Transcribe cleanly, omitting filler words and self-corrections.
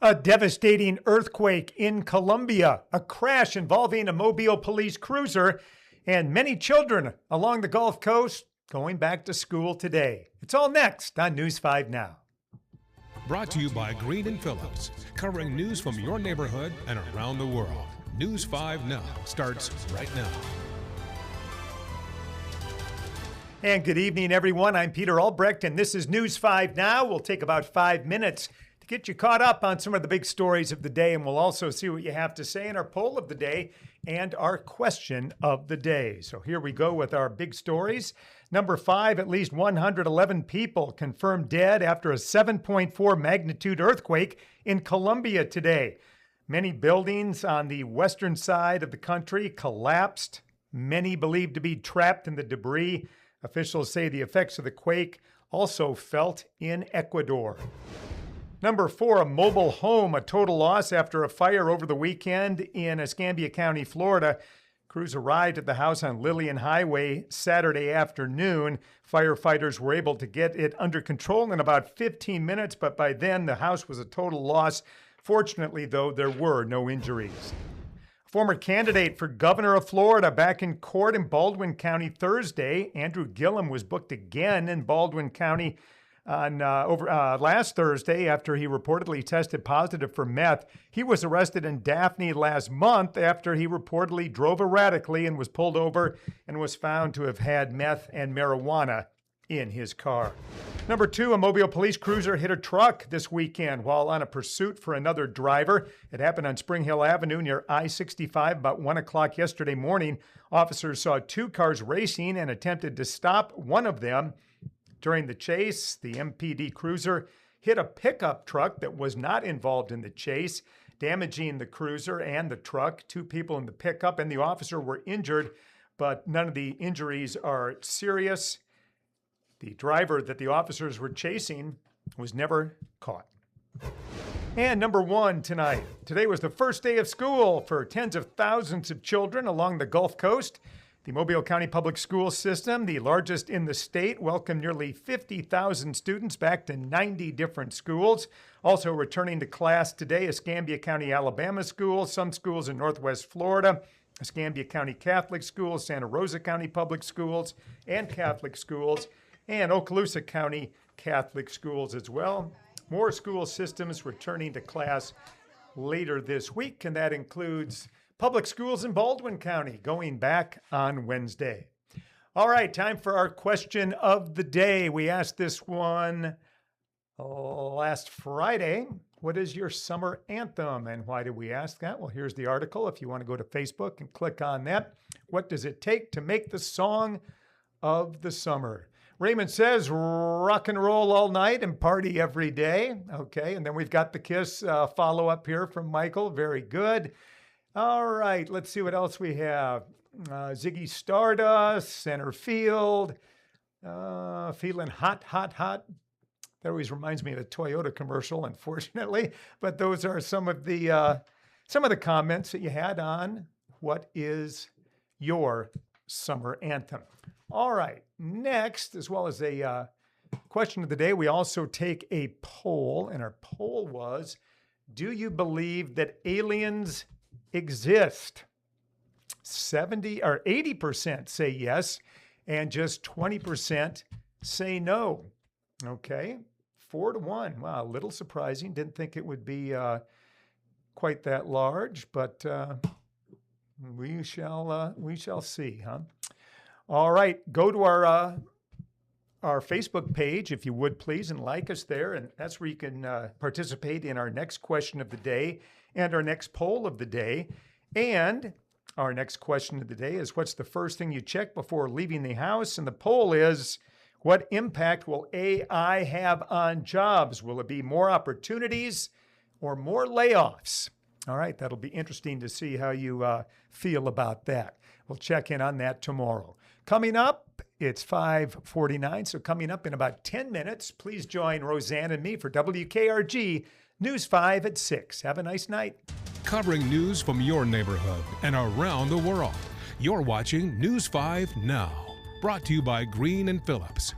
A devastating earthquake in Colombia, a crash involving a Mobile police cruiser, and many children along the Gulf Coast going back to school today. It's all next on News 5 Now. Brought to you by Green and Phillips, covering news from your neighborhood and around the world. News 5 Now starts right now. And good evening, everyone. I'm Peter Albrecht, and this is News 5 Now. We'll take about 5 minutes to get you caught up on some of the big stories of the day, and we'll also see what you have to say in our poll of the day and our question of the day. So here we go with our big stories. Number 5, at least 111 people confirmed dead after a 7.4 magnitude earthquake in Colombia today. Many buildings on the western side of the country collapsed, many believed to be trapped in the debris. Officials say the effects of the quake also felt in Ecuador. Number 4, a mobile home, a total loss after a fire over the weekend in Escambia County, Florida. Crews arrived at the house on Lillian Highway Saturday afternoon. Firefighters were able to get it under control in about 15 minutes, but by then the house was a total loss. Fortunately, though, there were no injuries. Former candidate for governor of Florida back in court in Baldwin County Thursday. Andrew Gillum was booked again in Baldwin County on last Thursday after he reportedly tested positive for meth. He was arrested in Daphne last month after he reportedly drove erratically and was pulled over and was found to have had meth and marijuana in his car. Number 2, a Mobile police cruiser hit a truck this weekend while on a pursuit for another driver. It happened on Spring Hill Avenue near I-65 about 1 o'clock yesterday morning. Officers saw 2 cars racing and attempted to stop one of them. During the chase, the MPD cruiser hit a pickup truck that was not involved in the chase, damaging the cruiser and the truck. 2 people in the pickup and the officer were injured, but none of the injuries are serious. The driver that the officers were chasing was never caught. And number 1 tonight. Today was the first day of school for tens of thousands of children along the Gulf Coast. The Mobile County Public School System, the largest in the state, welcomed nearly 50,000 students back to 90 different schools. Also returning to class today, Escambia County, Alabama schools, some schools in Northwest Florida, Escambia County Catholic schools, Santa Rosa County Public Schools and Catholic schools, and Okaloosa County Catholic schools as well. More school systems returning to class later this week, and that includes public schools in Baldwin County going back on Wednesday. All right, time for our question of the day. We asked this one last Friday. What is your summer anthem? And why did we ask that? Well, here's the article if you want to go to Facebook and click on that. What does it take to make the song of the summer? Raymond says rock and roll all night and party every day. Okay, and then we've got the Kiss follow-up here from Michael. Very good. All right, let's see what else we have. Ziggy Stardust, Center Field, feeling hot, hot, hot. That always reminds me of a Toyota commercial, unfortunately. But those are some of the comments that you had on what is your summer anthem. All right, next, as well as a question of the day, we also take a poll, and our poll was, do you believe that aliens exist? 80% say yes, and just 20% say no. Okay, 4-1. Wow, a little surprising. Didn't think it would be quite that large, but we shall see, huh? All right, go to our Facebook page, if you would please, and like us there. And that's where you can participate in our next question of the day and our next poll of the day. And our next question of the day is, what's the first thing you check before leaving the house? And the poll is, what impact will AI have on jobs? Will it be more opportunities or more layoffs? All right, that'll be interesting to see how you feel about that. We'll check in on that tomorrow. Coming up, it's 5:49, so coming up in about 10 minutes, please join Roseanne and me for WKRG News 5 at 6. Have a nice night. Covering news from your neighborhood and around the world. You're watching News 5 Now. Brought to you by Green and Phillips.